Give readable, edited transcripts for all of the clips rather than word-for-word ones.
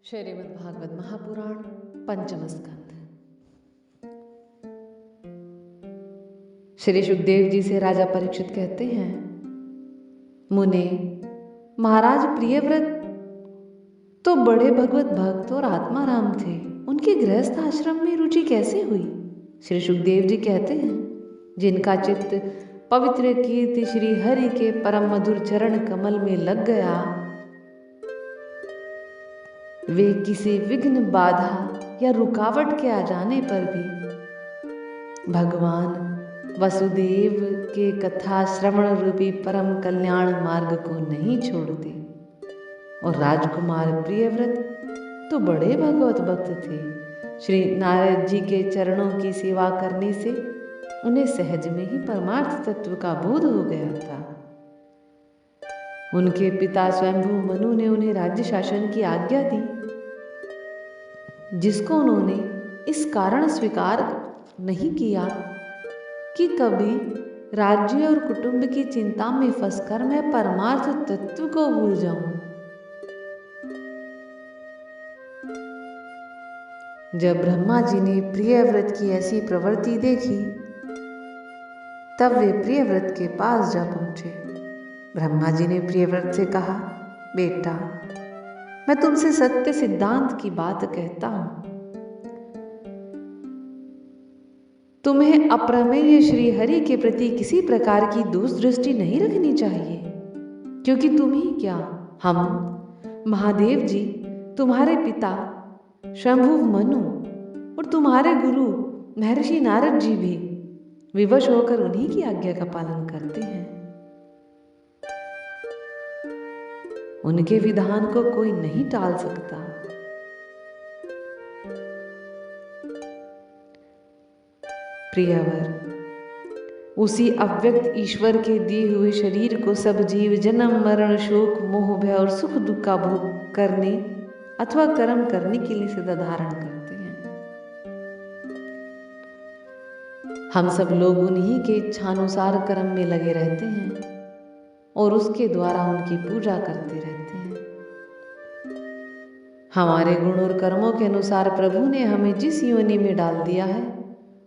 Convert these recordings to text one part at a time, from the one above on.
श्रीमद्भागवत महापुराण पंचम स्कंध। श्री सुखदेव जी से राजा परीक्षित कहते हैं, मुने, महाराज प्रियव्रत तो बड़े भगवत भक्त और आत्माराम थे, उनके गृहस्थ आश्रम में रुचि कैसे हुई? श्री सुखदेव जी कहते हैं, जिनका चित्त पवित्र कीर्ति श्री हरि के परम मधुर चरण कमल में लग गया, वे किसी विघ्न, बाधा या रुकावट के आ जाने पर भी भगवान वसुदेव के कथा श्रवण रूपी परम कल्याण मार्ग को नहीं छोड़ते। और राजकुमार प्रियव्रत तो बड़े भगवत भक्त थे। श्री नारद जी के चरणों की सेवा करने से उन्हें सहज में ही परमार्थ तत्व का बोध हो गया था। उनके पिता स्वयंभू मनु ने उन्हें राज्य शासन की आज्ञा दी, जिसको उन्होंने इस कारण स्वीकार नहीं किया कि कभी राज्य और कुटुंब की चिंता में फंसकर मैं परमार्थ तत्व को भूल जाऊं। जब ब्रह्मा जी ने प्रियव्रत की ऐसी प्रवृत्ति देखी, तब वे प्रियव्रत के पास जा पहुंचे। ब्रह्मा जी ने प्रियव्रत से कहा, बेटा, मैं तुमसे सत्य सिद्धांत की बात कहता हूं। तुम्हें अप्रमेय श्री हरि के प्रति किसी प्रकार की दोष दृष्टि नहीं रखनी चाहिए, क्योंकि तुम ही क्या, हम महादेव जी, तुम्हारे पिता शंभु मनु और तुम्हारे गुरु महर्षि नारद जी भी विवश होकर उन्हीं की आज्ञा का पालन करते हैं। उनके विधान को कोई नहीं टाल सकता। प्रियवर, उसी अव्यक्त ईश्वर के दिए हुए शरीर को सब जीव जन्म मरण शोक मोह भय और सुख दुख का भोग करने अथवा कर्म करने के लिए सदा धारण करते हैं। हम सब लोग उन्हीं के इच्छानुसार कर्म में लगे रहते हैं और उसके द्वारा उनकी पूजा करते रहते हैं। हमारे गुण और कर्मों के अनुसार प्रभु ने हमें जिस योनि में डाल दिया है,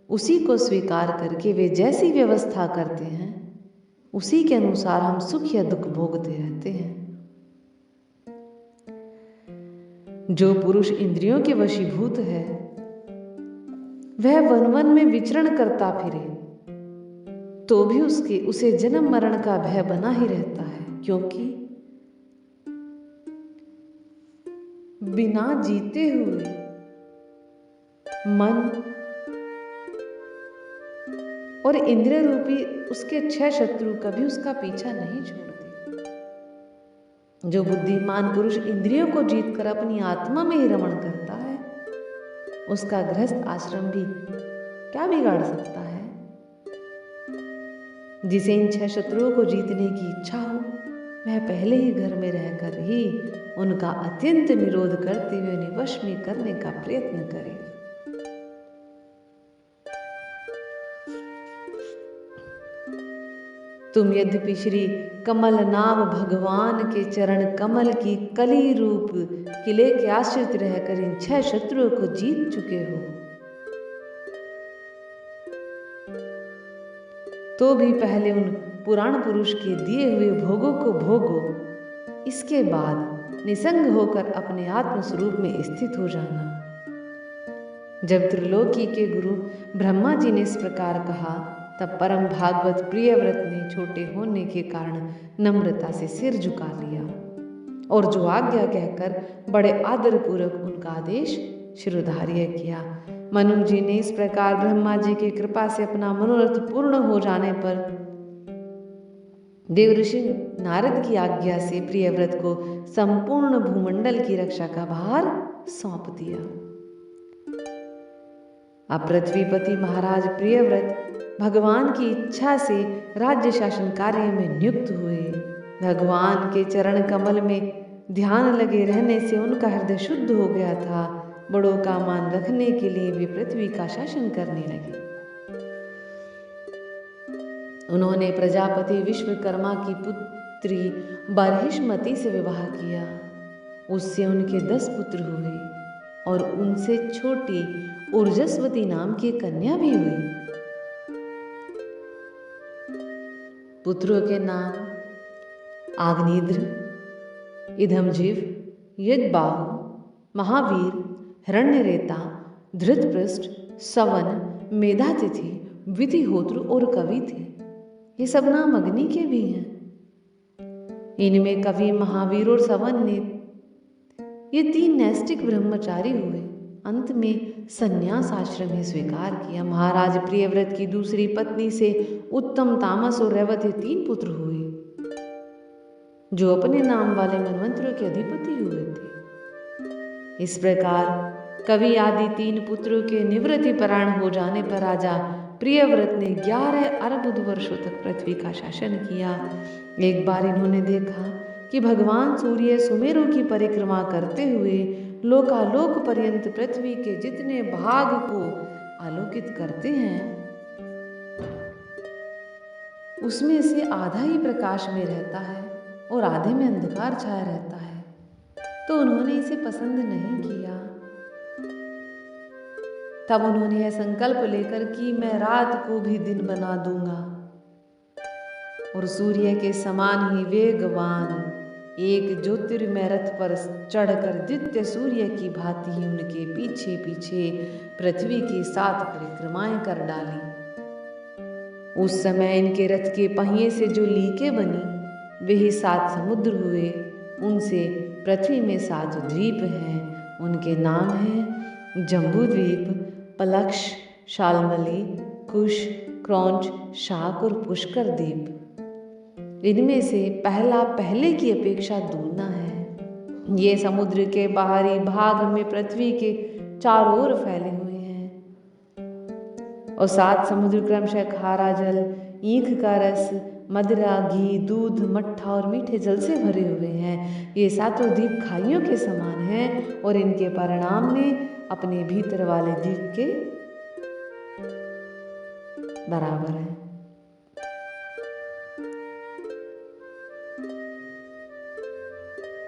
उसी को स्वीकार करके वे जैसी व्यवस्था करते हैं, उसी के अनुसार हम सुख या दुख भोगते रहते हैं। जो पुरुष इंद्रियों के वशीभूत है, वह वन वन में विचरण करता फिरे तो भी उसे जन्म मरण का भय बना ही रहता है, क्योंकि बिना जीते हुए मन और इंद्रिय रूपी उसके 6 शत्रु कभी उसका पीछा नहीं छोड़ते। जो बुद्धिमान पुरुष इंद्रियों को जीतकर अपनी आत्मा में ही रमण करता है, उसका गृहस्थ आश्रम भी क्या बिगाड़ सकता है? जिसे इन 6 शत्रुओं को जीतने की इच्छा हो, वह पहले ही घर में रहकर ही उनका अत्यंत निरोध करते हुए उन्हें वश में करने का प्रयत्न करे। तुम यद्यपि श्री कमल नाम भगवान के चरण कमल की कली रूप किले के आश्रित रहकर इन 6 शत्रुओं को जीत चुके हो, तो भी पहले उन पुराण पुरुष के दिए हुए भोगों को भोगो, इसके बाद निसंग होकर अपने आत्म स्वरूप में स्थित हो जाना। जब त्रिलोकी के गुरु ब्रह्मा जी ने इस प्रकार कहा, तब परम भागवत प्रियव्रत ने छोटे होने के कारण नम्रता से सिर झुका लिया और जो आज्ञा कहकर बड़े आदर पूर्वक उनका आदेश शिरोधार्य किया। मनु जी ने इस प्रकार ब्रह्मा जी की कृपा से अपना मनोरथ पूर्ण हो जाने पर देवऋषि नारद की आज्ञा से प्रियव्रत को संपूर्ण भूमंडल की रक्षा का भार सौंप दिया। अब पृथ्वीपति महाराज प्रियव्रत भगवान की इच्छा से राज्य शासन कार्य में नियुक्त हुए। भगवान के चरण कमल में ध्यान लगे रहने से उनका हृदय शुद्ध हो गया था। बड़ों का मान रखने के लिए वे पृथ्वी का शासन करने लगे। उन्होंने प्रजापति विश्वकर्मा की पुत्री बर्हिष्मति से विवाह किया उससे उनके 10 पुत्र हुए और उनसे छोटी ऊर्जस्वती नाम की कन्या भी हुई। पुत्रों के नाम आग्नेद्र, इदमजीव, यज्ञबाहु, महावीर, हिरण्यरेता, धृतपृष्ठ, सवन, मेधातिथि, विधिहोत्र और कवि थे। ये सब नाम अग्नि के भी हैं। इनमें कवि, महावीर और सवन ने ये 3 नैष्ठिक ब्रह्मचारी हुए। अंत में संन्यास आश्रम ही स्वीकार किया। महाराज प्रियव्रत की दूसरी पत्नी से उत्तम, तामस और रेवती 3 पुत्र हुए, जो अपने नाम वाले मनवंतरों के अधिपति हुए थे। इस प्रकार कवि आदि 3 पुत्रों के निवृत्ति परायण हो जाने पर राजा प्रियव्रत ने 11 अर्बुद वर्षों तक पृथ्वी का शासन किया। एक बार इन्होंने देखा कि भगवान सूर्य सुमेरु की परिक्रमा करते हुए लोकालोक पर्यंत पृथ्वी के जितने भाग को आलोकित करते हैं, उसमें से आधा ही प्रकाश में रहता है और आधे में अंधकार छाया रहता है। तो उन्होंने इसे पसंद नहीं किया। तब उन्होंने यह संकल्प लेकर कि मैं रात को भी दिन बना दूंगा और सूर्य के समान ही वेगवान एक ज्योतिर्मय रथ पर चढ़कर दित्य सूर्य की भांति ही उनके पीछे पीछे पृथ्वी की 7 परिक्रमाएं कर डाली। उस समय इनके रथ के पहिए से जो लीकें बनी वे ही 7 समुद्र हुए। उनसे पृथ्वी में 7 द्वीप हैं। उनके नाम हैं जम्बूद्वीप, पलक्ष, शाल्मली, कुश, क्रौंच, शाक और पुष्कर द्वीप। इनमें से पहला पहले की अपेक्षा दूना है। ये समुद्र के बाहरी भाग में पृथ्वी के चारों ओर फैले हुए हैं और 7 समुद्र क्रमशः खारा जल, ईख का रस, मदिरा, घी, दूध, मट्ठा और मीठे जल से भरे हुए हैं। ये 7 द्वीप खाइयों के समान हैं और इनके परिणाम में अपने भीतर वाले द्वीप के बराबर है।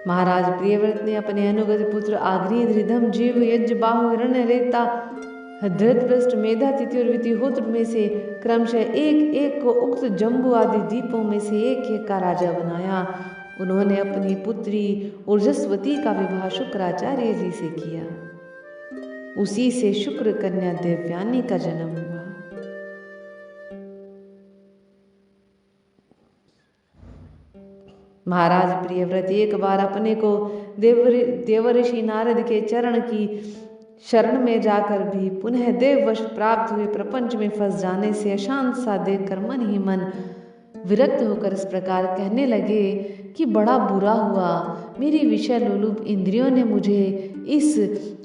महाराज प्रियव्रत ने अपने अनुगत पुत्र आग्नेय, इदमजीव, यज्ञबाहु, हिरण्यरेता, धृतपृष्ठ, मेधातिथि और विधिहोत्र में से क्रमशः एक एक को उक्त जम्बू आदि द्वीपों में से एक एक का राजा बनाया। उन्होंने अपनी पुत्री ऊर्जस्वती का विवाह शुक्राचार्य जी से किया। उसी से शुक्र कन्या देवयानी का जन्म हुआ। महाराज प्रियव्रत एक बार अपने को देवर्षि नारद के चरण की शरण में जाकर भी पुनः देववश प्राप्त हुए प्रपंच में फंस जाने से अशांत सा देखकर मन ही मन विरक्त होकर इस प्रकार कहने लगे कि बड़ा बुरा हुआ, मेरी विषय लोलुप इंद्रियों ने मुझे इस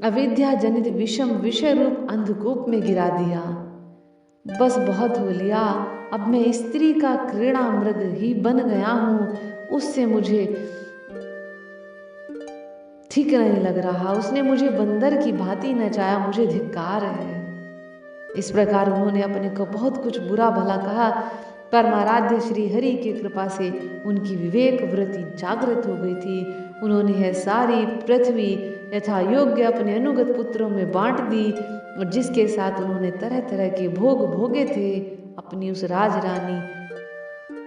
अविद्या जनित विषम विषय रूप अंधकूप में गिरा दिया। बस बहुत हो लिया, अब मैं स्त्री का क्रीड़ा मृग ही बन गया हूँ। उससे मुझे ठीक नहीं लग रहा, उसने मुझे बंदर की भांति नचाया, मुझे धिक्कार है। इस प्रकार उन्होंने अपने को बहुत कुछ बुरा भला कहा, परमाराध्य श्री हरि की कृपा से उनकी विवेक वृत्ति जागृत हो गई थी। उन्होंने यह सारी पृथ्वी यथा योग्य अपने अनुगत पुत्रों में बांट दी और जिसके साथ उन्होंने तरह तरह के भोग भोगे थे, अपनी उस राजरानी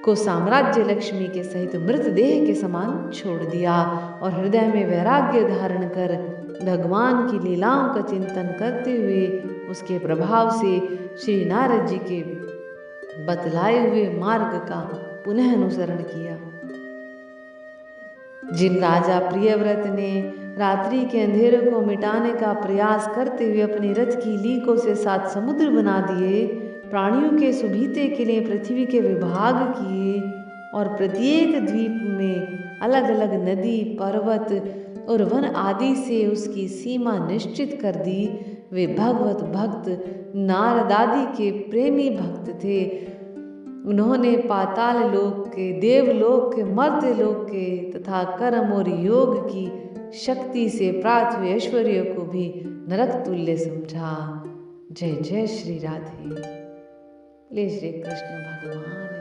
को साम्राज्य लक्ष्मी के सहित मृतदेह के समान छोड़ दिया और हृदय में वैराग्य धारण कर भगवान की लीलाओं का चिंतन करते हुए उसके प्रभाव से श्री नारद जी के बतलाए हुए मार्ग का पुनः अनुसरण किया। जिन राजा प्रियव्रत ने रात्रि के अंधेरे को मिटाने का प्रयास करते हुए अपने रथ की लीकों से 7 समुद्र बना दिए, प्राणियों के सुभीते के लिए पृथ्वी के विभाग किए और प्रत्येक द्वीप में अलग अलग नदी, पर्वत और वन आदि से उसकी सीमा निश्चित कर दी, वे भगवत भक्त नारद आदि के प्रेमी भक्त थे। उन्होंने पाताल लोक के, देवलोक के, मर्त्य लोक के तथा कर्म और योग की शक्ति से प्राप्त हुए ऐश्वर्य को भी नरक तुल्य समझा। जय जय श्री राधे। ले श्री कृष्ण भगवान।